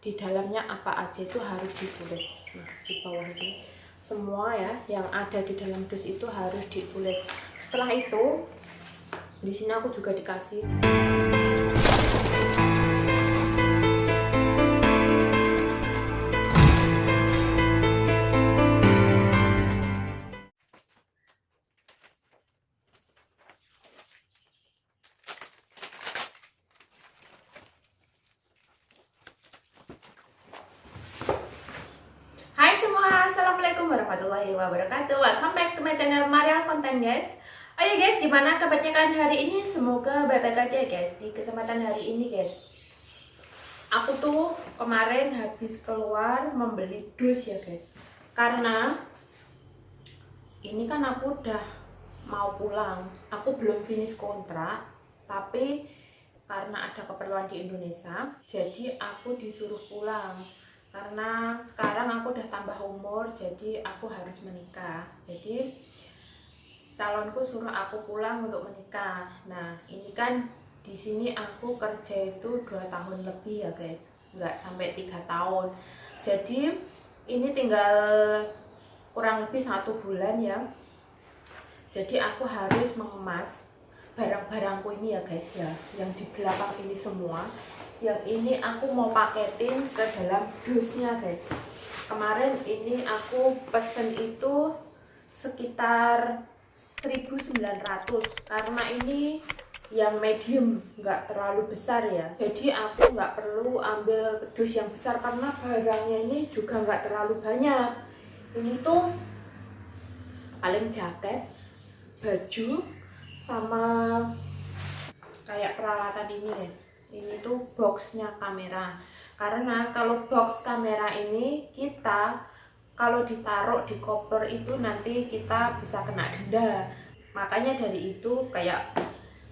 di dalamnya apa aja itu harus ditulis. Nah, di bawah ini semua ya yang ada di dalam dus itu harus ditulis. Setelah itu di sini aku juga dikasih warahmatullahi wabarakatuh. Welcome back to my channel Marial Content, guys. Oh ya guys, gimana kabarnya kalian hari ini? Semoga baik-baik aja guys. Di kesempatan hari ini guys, aku tuh kemarin habis keluar membeli dus ya guys. Karena ini kan aku udah mau pulang. Aku belum finish kontrak, tapi karena ada keperluan di Indonesia, jadi aku disuruh pulang. Karena sekarang aku udah tambah umur, jadi aku harus menikah. Jadi calonku suruh aku pulang untuk menikah. Nah, ini kan di sini aku kerja itu 2 tahun lebih ya guys, nggak sampai 3 tahun. Jadi ini tinggal kurang lebih 1 bulan ya. Jadi aku harus mengemas barang-barangku ini ya guys ya, yang di belakang ini semua. Yang ini aku mau paketin ke dalam dusnya guys. Kemarin ini aku pesen itu sekitar 1.900 karena ini yang medium, nggak terlalu besar ya. Jadi aku nggak perlu ambil dus yang besar karena barangnya ini juga nggak terlalu banyak. Ini tuh paling jaket, baju, sama kayak peralatan ini guys. Ini tuh boxnya kamera, karena kalau box kamera ini kita kalau ditaruh di koper itu nanti kita bisa kena denda. Makanya dari itu kayak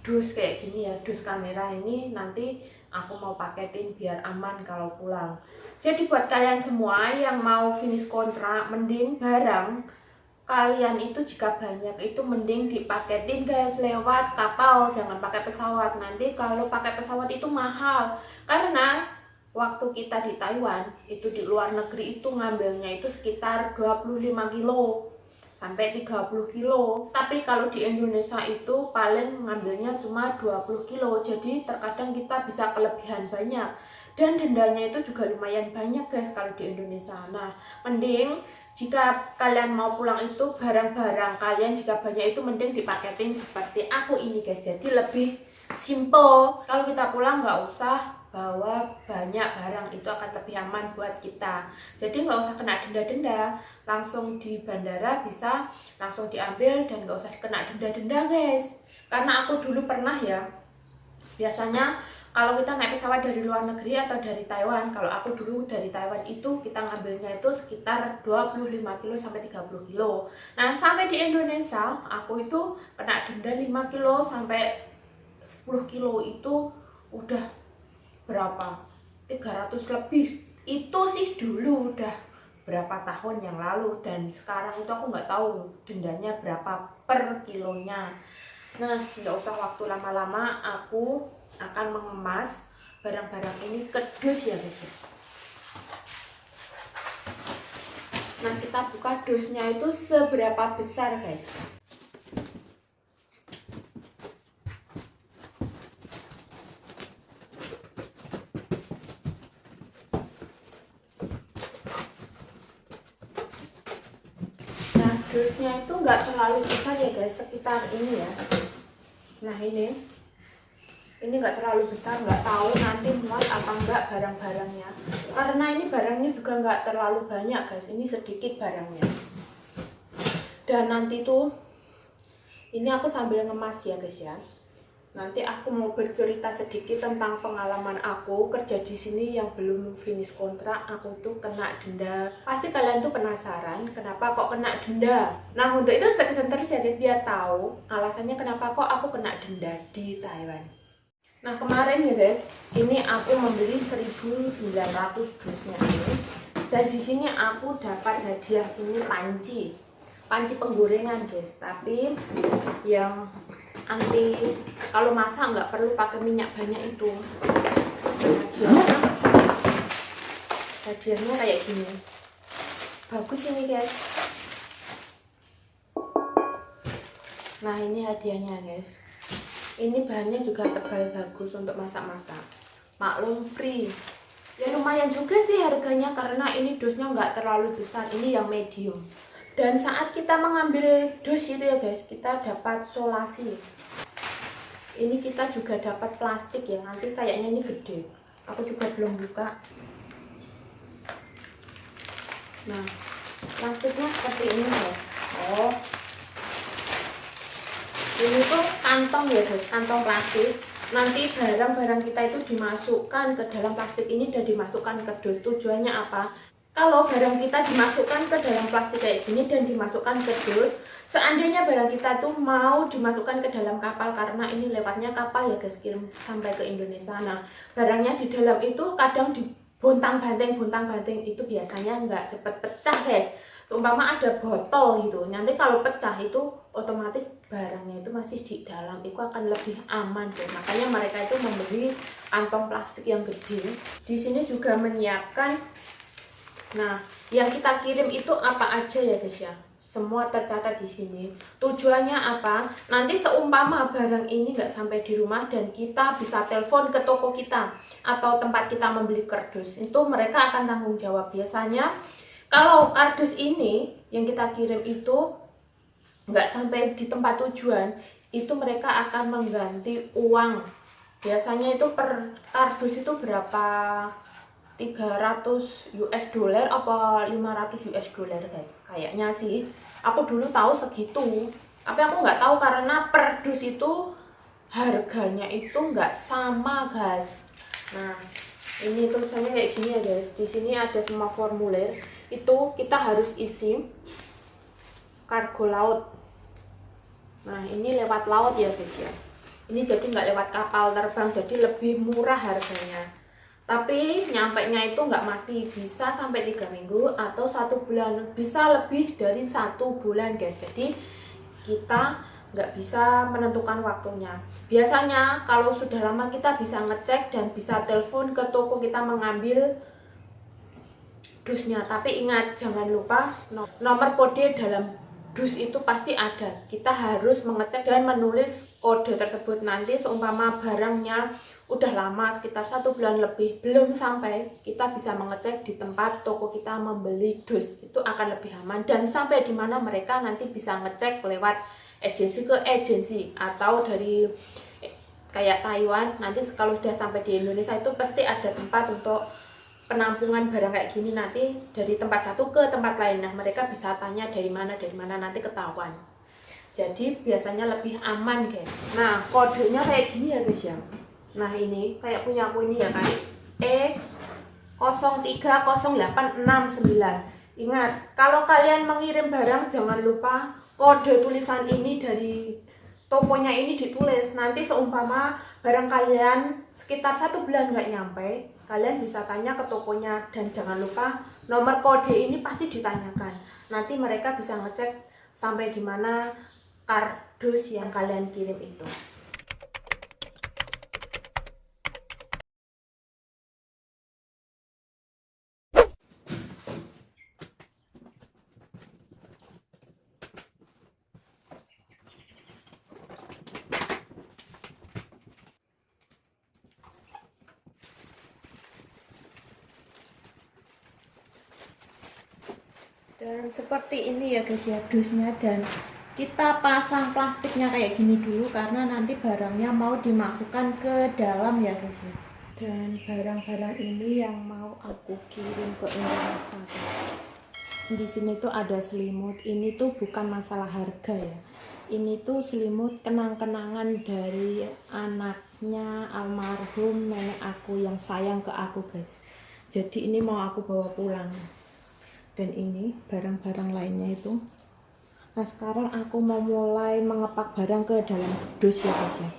dus kayak gini ya, dus kamera ini nanti aku mau paketin biar aman kalau pulang. Jadi buat kalian semua yang mau finish kontrak, mending barang kalian itu jika banyak itu mending dipaketin guys lewat kapal, jangan pakai pesawat. Nanti kalau pakai pesawat itu mahal, karena waktu kita di Taiwan itu di luar negeri itu ngambilnya itu sekitar 25 kilo sampai 30 kilo. Tapi kalau di Indonesia itu paling ngambilnya cuma 20 kilo. Jadi terkadang kita bisa kelebihan banyak. Dan dendanya itu juga lumayan banyak guys kalau di Indonesia. Nah, mending jika kalian mau pulang itu barang-barang kalian jika banyak itu mending dipaketin seperti aku ini guys. Jadi lebih simple. Kalau kita pulang nggak usah bawa banyak barang, itu akan lebih aman buat kita. Jadi nggak usah kena denda-denda, langsung di bandara bisa langsung diambil dan nggak usah kena denda-denda guys. Karena aku dulu pernah ya, biasanya kalau kita naik pesawat dari luar negeri atau dari Taiwan, kalau aku dulu dari Taiwan itu kita ngambilnya itu sekitar 25 kilo sampai 30 kilo. Nah, sampai di Indonesia aku itu kena denda 5 kilo sampai 10 kilo itu udah berapa? 300 lebih. Itu sih dulu udah berapa tahun yang lalu, dan sekarang itu aku nggak tahu dendanya berapa per kilonya. Nah, nggak usah waktu lama-lama, aku akan mengemas barang-barang ini ke dus ya guys. Nah, kita buka dusnya itu seberapa besar guys. Nah, dusnya itu nggak terlalu besar ya guys, sekitar ini ya. Nah, ini nggak terlalu besar, nggak tahu nanti muat apa enggak barang-barangnya. Karena ini barangnya juga nggak terlalu banyak guys, ini sedikit barangnya. Dan nanti tuh, ini aku sambil ngemas ya guys ya. Nanti aku mau bercerita sedikit tentang pengalaman aku kerja di sini yang belum finish kontrak. Aku tuh kena denda. Pasti kalian tuh penasaran kenapa kok kena denda. Nah, untuk itu stay terus ya guys biar tahu alasannya kenapa kok aku kena denda di Taiwan. Nah, kemarin ya guys, ini aku membeli 1.900 dusnya ini. Dan di sini aku dapat hadiah ini panci penggorengan guys, tapi yang anti, kalau masak nggak perlu pakai minyak banyak itu. Hadiahnya hadiahnya kayak gini. Bagus ini guys. Nah ini hadiahnya guys. Ini bahannya juga tebal, bagus untuk masak-masak. Maklum free. Ya lumayan juga sih harganya karena ini dosnya nggak terlalu besar. Ini yang medium. Dan saat kita mengambil dos itu ya guys, kita dapat solasi. Ini kita juga dapat plastik ya. Nanti kayaknya ini gede. Aku juga belum buka. Nah, plastiknya seperti ini guys. Oh. Ini tuh kantong ya guys, kantong plastik. Nanti barang-barang kita itu dimasukkan ke dalam plastik ini dan dimasukkan ke dos. Tujuannya apa? Kalau barang kita dimasukkan ke dalam plastik kayak gini dan dimasukkan ke dus, seandainya barang kita tuh mau dimasukkan ke dalam kapal, karena ini lewatnya kapal ya guys, kirim sampai ke Indonesia. Nah, barangnya di dalam itu kadang dibontang-banting itu biasanya nggak cepet pecah guys. Umpama ada botol gitu, nanti kalau pecah itu otomatis barangnya itu masih di dalam, itu akan lebih aman tuh. Makanya mereka itu membeli kantong plastik yang gede. Di sini juga menyiapkan, nah yang kita kirim itu apa aja ya guys ya, semua tercatat di sini. Tujuannya apa? Nanti seumpama barang ini nggak sampai di rumah dan kita bisa telepon ke toko kita atau tempat kita membeli kardus, itu mereka akan tanggung jawab. Biasanya kalau kardus ini yang kita kirim itu nggak sampai di tempat tujuan, itu mereka akan mengganti uang. Biasanya itu per kardus itu berapa? 300 US dollar apa 500 US dollar guys. Kayaknya sih. Aku dulu tahu segitu. Tapi aku nggak tahu karena per dus itu harganya itu nggak sama guys. Nah, ini tulisannya kayak gini ya guys. Di sini ada semua formulir. Itu kita harus isi kargo laut. Nah ini lewat laut ya guys ya. Ini jadi nggak lewat kapal terbang, jadi lebih murah harganya. Tapi nyampe nya itu nggak mesti, bisa sampai 3 minggu atau 1 bulan, bisa lebih dari 1 bulan guys. Jadi kita nggak bisa menentukan waktunya. Biasanya kalau sudah lama kita bisa ngecek dan bisa telepon ke toko kita mengambil dusnya. Tapi ingat, jangan lupa nomor kode dalam dus itu pasti ada. Kita harus mengecek dan menulis kode tersebut. Nanti seumpama barangnya udah lama, sekitar 1 bulan lebih belum sampai, kita bisa mengecek di tempat toko kita membeli dus. Itu akan lebih aman dan sampai di mana mereka nanti bisa ngecek lewat agensi ke agensi atau dari kayak Taiwan. Nanti kalau sudah sampai di Indonesia itu pasti ada tempat untuk penampungan barang kayak gini, nanti dari tempat satu ke tempat lain. Nah mereka bisa tanya dari mana nanti ketahuan. Jadi biasanya lebih aman guys. Nah kodenya kayak gini ya guys ya. Nah ini kayak punya aku ini ya kan, E030869. Ingat, kalau kalian mengirim barang jangan lupa kode tulisan ini dari tokonya ini ditulis. Nanti seumpama barang kalian sekitar 1 bulan nggak nyampe, kalian bisa tanya ke tokonya. Dan jangan lupa nomor kode ini pasti ditanyakan. Nanti mereka bisa ngecek sampai di mana kardus yang kalian kirim itu. Dan seperti ini ya guys ya dusnya, dan kita pasang plastiknya kayak gini dulu karena nanti barangnya mau dimasukkan ke dalam ya guys ya. Dan barang-barang ini yang mau aku kirim ke Indonesia. Di sini tuh ada selimut. Ini tuh bukan masalah harga ya. Ini tuh selimut kenang-kenangan dari anaknya almarhum nenek aku yang sayang ke aku guys. Jadi ini mau aku bawa pulang. Dan ini barang-barang lainnya itu. Nah sekarang aku mau mulai mengepak barang ke dalam dus ya guys ya.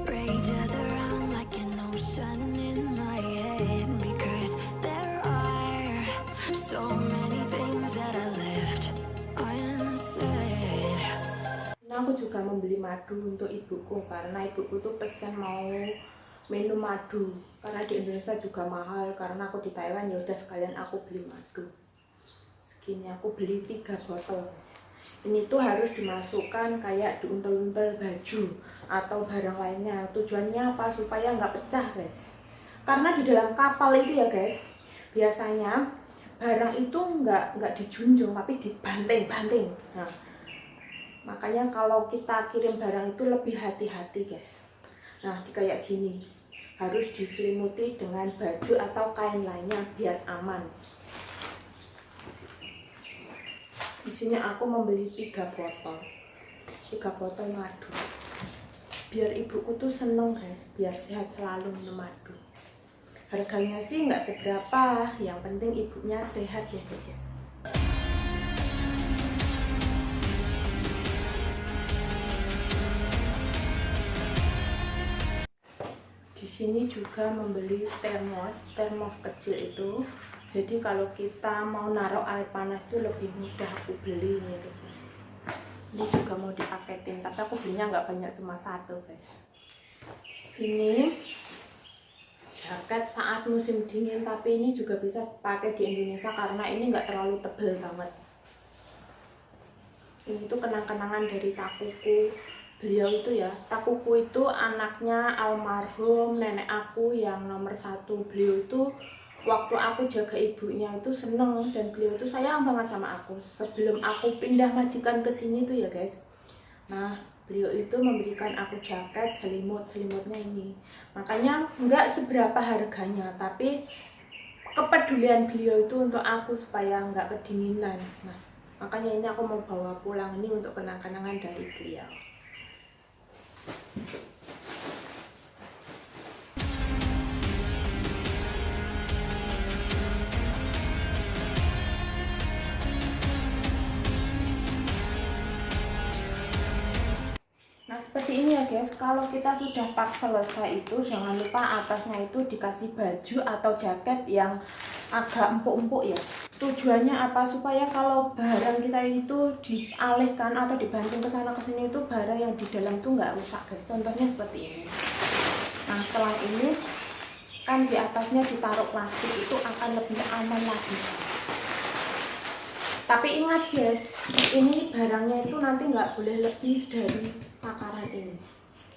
Rages around like an ocean in my head, because there are aku juga membeli madu untuk ibuku karena ibuku tuh pesen mau minum madu, karena di Indonesia juga mahal. Karena aku di Thailand, ya udah sekalian aku beli madu. Segini aku beli 3 botol guys. Ini tuh harus dimasukkan kayak diuntel-untel baju atau barang lainnya. Tujuannya apa? Supaya nggak pecah guys. Karena di dalam kapal itu ya guys, biasanya barang itu nggak dijunjung tapi dibanting-banting. Nah, makanya kalau kita kirim barang itu lebih hati-hati guys. Nah, kayak gini harus diselimuti dengan baju atau kain lainnya biar aman. Di sini aku membeli 3 botol madu. Biar ibuku tuh seneng guys, biar sehat selalu minum madu. Harganya sih nggak seberapa, yang penting ibunya sehat ya guys ya. Di sini juga membeli termos kecil itu. Jadi kalau kita mau naruh air panas itu lebih mudah, aku beli ini guys. Ini juga mau dipaketin, tapi aku belinya nggak banyak, cuma 1 guys. Ini jaket saat musim dingin, tapi ini juga bisa pakai di Indonesia karena ini nggak terlalu tebal banget. Ini tuh kenang-kenangan dari takuku. Beliau itu ya, takuku itu anaknya almarhum nenek aku yang nomor 1. Beliau itu waktu aku jaga ibunya itu seneng, dan beliau itu sayang banget sama aku. Sebelum aku pindah majikan ke sini tuh ya guys. Nah, beliau itu memberikan aku jaket, selimutnya ini. Makanya nggak seberapa harganya, tapi kepedulian beliau itu untuk aku supaya nggak kedinginan. Nah, makanya ini aku mau bawa pulang ini untuk kenang-kenangan dari beliau. Nah, seperti ini ya guys, kalau kita sudah pak selesai itu jangan lupa atasnya itu dikasih baju atau jaket yang agak empuk-empuk ya. Tujuannya apa? Supaya kalau barang kita itu dialihkan atau dibanting ke sana ke sini itu barang yang di dalam tuh nggak rusak guys. Contohnya seperti ini. Nah, setelah ini kan di atasnya ditaruh plastik, itu akan lebih aman lagi. Tapi ingat guys, ini barangnya itu nanti nggak boleh lebih dari takaran ini.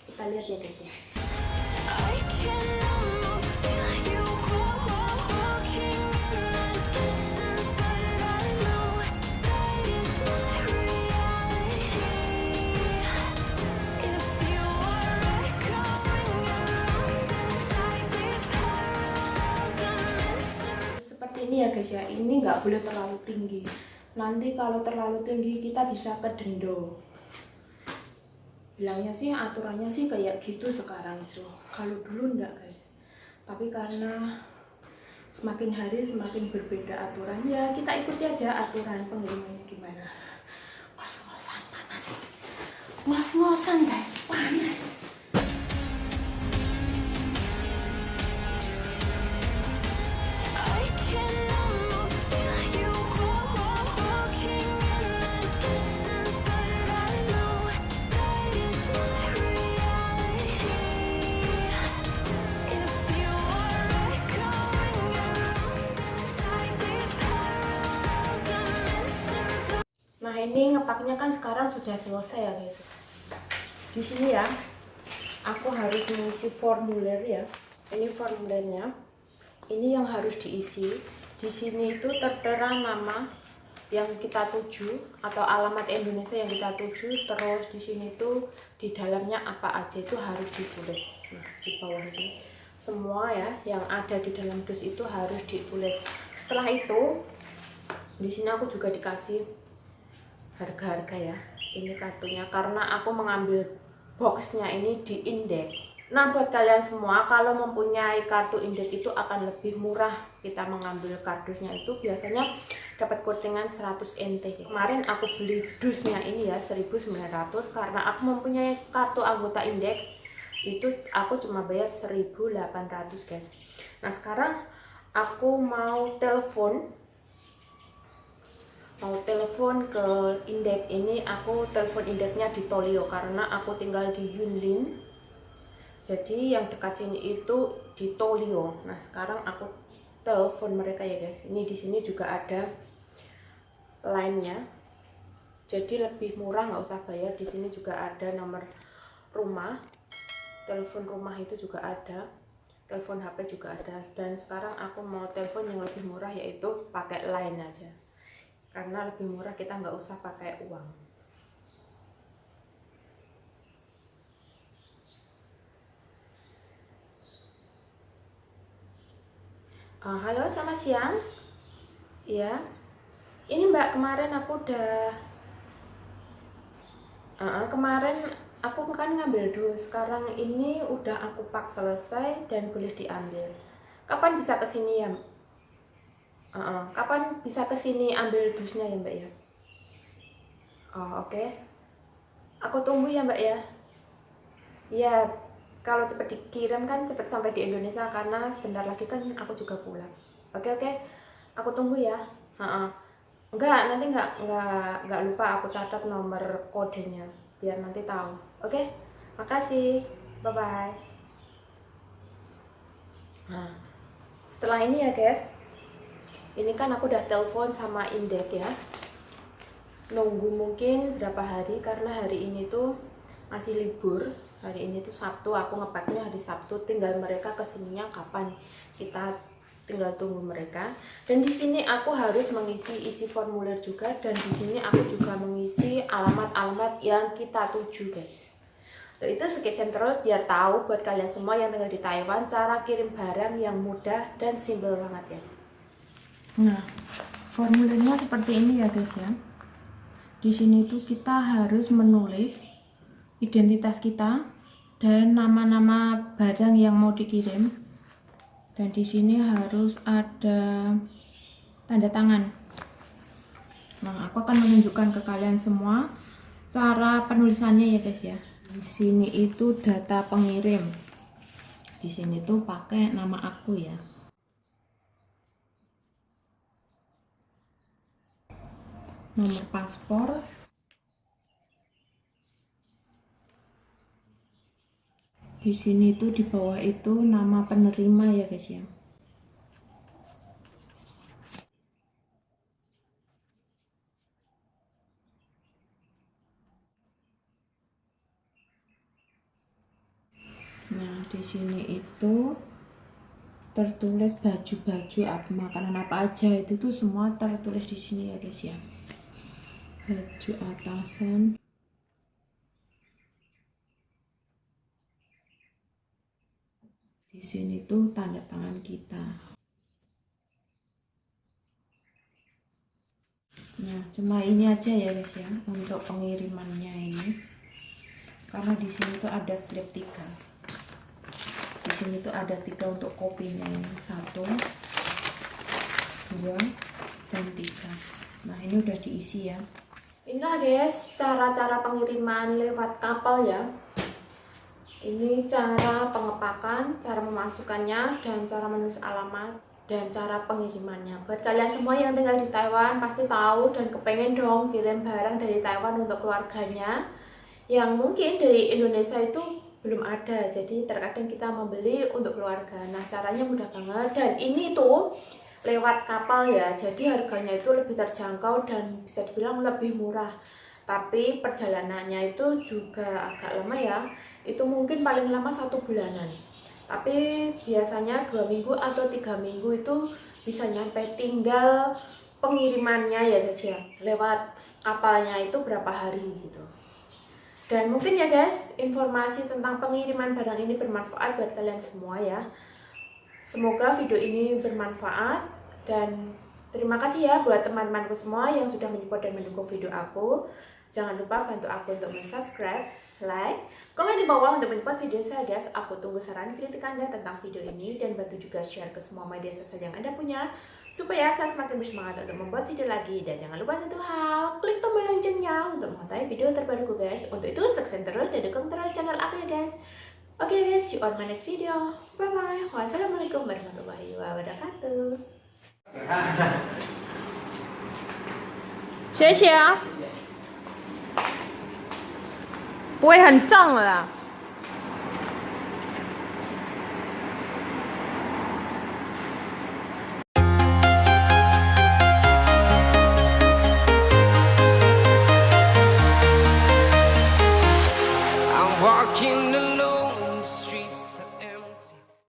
Kita lihat ya guys ya. Seperti ini ya guys ya, ini nggak boleh terlalu tinggi. Nanti kalau terlalu tinggi kita bisa kedendo. Bilangnya sih aturannya sih kayak gitu sekarang itu. Kalau dulu enggak guys. Tapi karena semakin hari semakin berbeda aturan, ya kita ikuti aja aturan pengirimannya gimana. Ngos-ngosan panas. Ngos-ngosan guys, panas. Nah, ini ngepaknya kan sekarang sudah selesai ya guys. Di sini ya, aku harus mengisi formulir ya. Ini formulirnya. Ini yang harus diisi. Di sini itu tertera nama yang kita tuju atau alamat Indonesia yang kita tuju. Terus di sini tuh di dalamnya apa aja itu harus ditulis. Nah, di bawah ini semua ya yang ada di dalam dus itu harus ditulis. Setelah itu, di sini aku juga dikasih harga-harga ya. Ini kartunya karena aku mengambil boxnya ini di Indek. Nah, buat kalian semua kalau mempunyai kartu Indek itu akan lebih murah. Kita mengambil kardusnya itu biasanya dapat coatingan 100 NT. Kemarin aku beli dusnya ini ya 1.900 karena aku mempunyai kartu anggota Indeks. Itu aku cuma bayar 1.800 guys. Nah, sekarang aku mau telepon mau telepon ke Indek. Ini aku telepon Indeknya di Tolio karena aku tinggal di Yunlin. Jadi yang dekat sini itu di Tolio. Nah, sekarang aku telepon mereka ya guys. Ini di sini juga ada line-nya. Jadi lebih murah, nggak usah bayar. Di sini juga ada nomor rumah. Telepon rumah itu juga ada. Telepon HP juga ada. Dan sekarang aku mau telepon yang lebih murah, yaitu pakai line aja. Karena lebih murah, kita nggak usah pakai uang. Halo, selamat siang. Ya, ini Mbak, kemarin aku udah kemarin aku kan ngambil dus. Sekarang ini udah aku pak selesai dan boleh diambil. Kapan bisa kesini ya? Kapan bisa kesini ambil dusnya ya Mbak ya? Oh, oke. Aku tunggu ya Mbak ya. Ya, kalau cepet dikirim kan cepet sampai di Indonesia, karena sebentar lagi kan aku juga pulang. Oke, aku tunggu ya. Nanti enggak lupa, aku catat nomor kodenya biar nanti tahu. Oke, makasih. Bye bye. Nah, setelah ini ya guys, ini kan aku udah telepon sama Indek ya. Nunggu mungkin berapa hari, karena hari ini tuh masih libur. Hari ini tuh Sabtu, aku ngepacknya hari Sabtu. Tinggal mereka kesininya kapan, kita tinggal tunggu mereka. Dan di sini aku harus isi formulir juga, dan di sini aku juga mengisi alamat-alamat yang kita tuju guys. Itu sketch terus biar tahu buat kalian semua yang tinggal di Taiwan, cara kirim barang yang mudah dan simple banget guys. Nah, formulirnya seperti ini ya guys ya. Di sini tuh kita harus menulis identitas kita dan nama-nama barang yang mau dikirim. Dan di sini harus ada tanda tangan. Nah, aku akan menunjukkan ke kalian semua cara penulisannya ya guys ya. Di sini itu data pengirim. Di sini tuh pakai nama aku ya. Nomor paspor, di sini tuh di bawah itu nama penerima ya guys ya. Nah, di sini itu tertulis baju-baju makanan apa aja, itu tuh semua tertulis di sini ya guys ya. Baju atasan, di sini tuh tanda tangan kita. Nah, cuma ini aja ya guys ya untuk pengirimannya ini, karena di sini tuh ada slip 3. Di sini tuh ada 3 untuk kopinya, ini 1, 2, dan 3. Nah, ini udah diisi ya. Inilah guys cara-cara pengiriman lewat kapal ya. Ini cara pengepakan, cara memasukkannya, dan cara menulis alamat, dan cara pengirimannya. Buat kalian semua yang tinggal di Taiwan pasti tahu dan kepengen dong kirim barang dari Taiwan untuk keluarganya, yang mungkin dari Indonesia itu belum ada. Jadi terkadang kita membeli untuk keluarga. Nah, caranya mudah banget, dan ini tuh lewat kapal ya, jadi harganya itu lebih terjangkau dan bisa dibilang lebih murah. Tapi perjalanannya itu juga agak lama ya, itu mungkin paling lama 1 bulanan. Tapi biasanya 2 minggu atau 3 minggu itu bisa nyampe. Tinggal pengirimannya ya guys ya, lewat kapalnya itu berapa hari gitu. Dan mungkin ya guys, informasi tentang pengiriman barang ini bermanfaat buat kalian semua ya. Semoga video ini bermanfaat, dan terima kasih ya buat teman-temanku semua yang sudah menyupport dan mendukung video aku. Jangan lupa bantu aku untuk subscribe, like, komen di bawah untuk menyupport video saya guys. Aku tunggu saran kritik Anda tentang video ini, dan bantu juga share ke semua media sosial yang Anda punya, supaya saya semakin bersemangat untuk membuat video lagi. Dan jangan lupa satu hal, klik tombol loncengnya untuk mengetahui video terbaruku guys. Untuk itu sukses terus dan dukung terus channel aku ya guys. Oke guys, see you on my next video. Bye bye. Wassalamualaikum warahmatullahi wabarakatuh. 谢谢啊，不会很重了啦。